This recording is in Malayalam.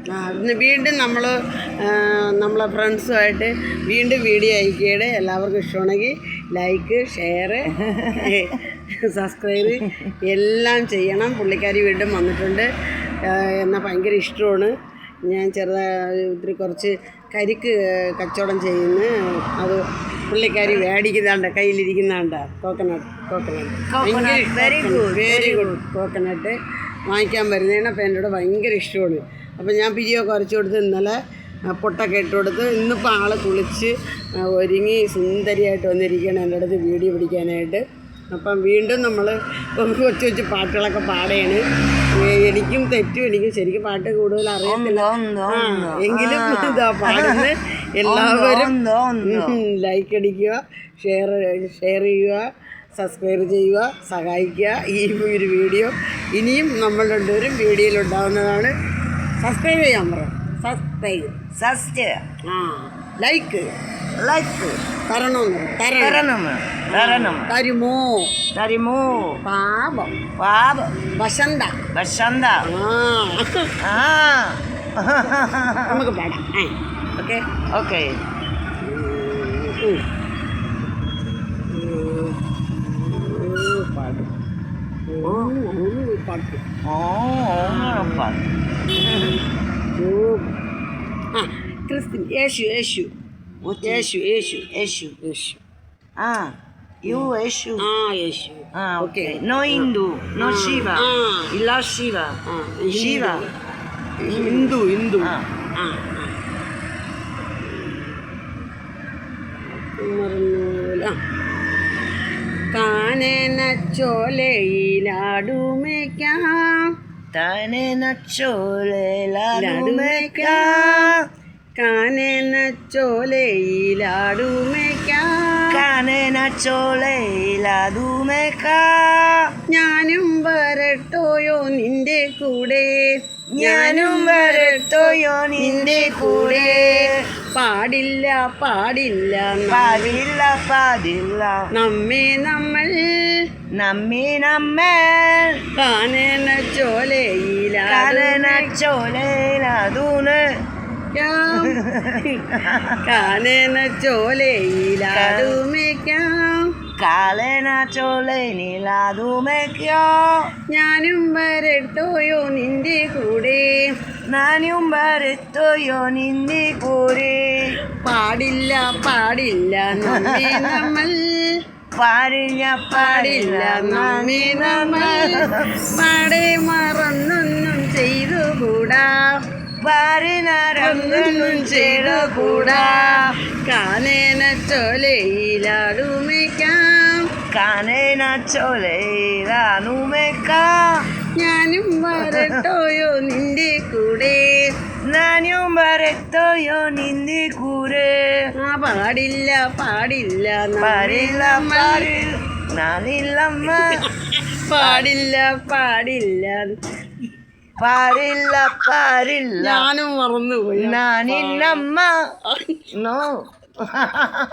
ഇന്ന് വീണ്ടും നമ്മളെ ഫ്രണ്ട്സുമായിട്ട് വീണ്ടും വീഡിയോ അയക്കുകയുടെ എല്ലാവർക്കും ഇഷ്ടമാണെങ്കിൽ ലൈക്ക് ഷെയർ സബ്സ്ക്രൈബ് എല്ലാം ചെയ്യണം. പുള്ളിക്കാരി വീണ്ടും വന്നിട്ടുണ്ട്. എന്നാൽ ഭയങ്കര ഇഷ്ടമാണ്. ഞാൻ ഇത്തിരി കുറച്ച് കരിക്ക് കച്ചവടം ചെയ്യുന്നു. അത് പുള്ളിക്കാരി മേടിക്കുന്നുണ്ട്, കയ്യിലിരിക്കുന്നുണ്ട്. വെരി ഗുഡ് കോക്കനട്ട് വാങ്ങിക്കാൻ വരുന്നതാണ്. അപ്പോൾ എന്നോട് ഭയങ്കര ഇഷ്ടമാണ്. അപ്പോൾ ഞാൻ പിരിയോ കുറച്ച് കൊടുത്ത് ഇന്നലെ പൊട്ടൊക്കെ ഇട്ട് കൊടുത്ത് ഇന്നിപ്പോൾ ആൾ കുളിച്ച് ഒരുങ്ങി സുന്ദരിയായിട്ട് വന്നിരിക്കുകയാണ് എൻ്റെ അടുത്ത് വീഡിയോ പിടിക്കാനായിട്ട്. അപ്പം വീണ്ടും നമ്മൾ കൊച്ചു കൊച്ചു പാട്ടുകളൊക്കെ പാടുകയാണ്. എനിക്കും തെറ്റും, എനിക്കും ശരിക്കും പാട്ട് കൂടുതൽ അറിയത്തില്ല. എങ്കിലും ഇതാ പാടുന്നത്. എല്ലാവരും ലൈക്ക് അടിക്കുക, ഷെയർ ചെയ്യുക, സബ്സ്ക്രൈബ് ചെയ്യുക, സഹായിക്കുക. ഈ ഒരു വീഡിയോ ഇനിയും നമ്മൾ രണ്ടുപേരും വീഡിയോയിലുണ്ടാവുന്നതാണ്. സബ്സ്ക്രൈബ് ചെയ്യാൻ പറയാം. ലൈക്ക് തരുമോ പാപം വസന്ത നമുക്ക് പാടാം. Okay Christian Yesu Yesu okay. No Hindu, no Shiva, ഇല്ല ശിവ, ഹിന്ദു കാനന ചോലയിലാടുമേക്കാം, കാനന ചോലയിലാടുമേക്കാം, കാനന ചോലയിലാടുമേക്കാം. ഞാനും വരട്ടോയോ നിന്റെ കൂടെ, പാടില്ല നമ്മെ നമ്മൾ കാനന ചോലയിലാടുമേക്കാം. ഞാനും വരട്ടോയോ നിന്റെ കൂടെ, പാടില്ല നമ്മെ നമ്മൾ നമ്മെ നമ്മൾ പാടെ മറന്നൊന്നും ചെയ്തുകൂടാ, കാനന ചോലയിലാടുമേക്കാം. ഞാനും വരട്ടോയോ നിന്റെ കൂടെ, പാടില്ല ഞാനും മറന്നുപോയി. നാനില്ലമ്മ. നോ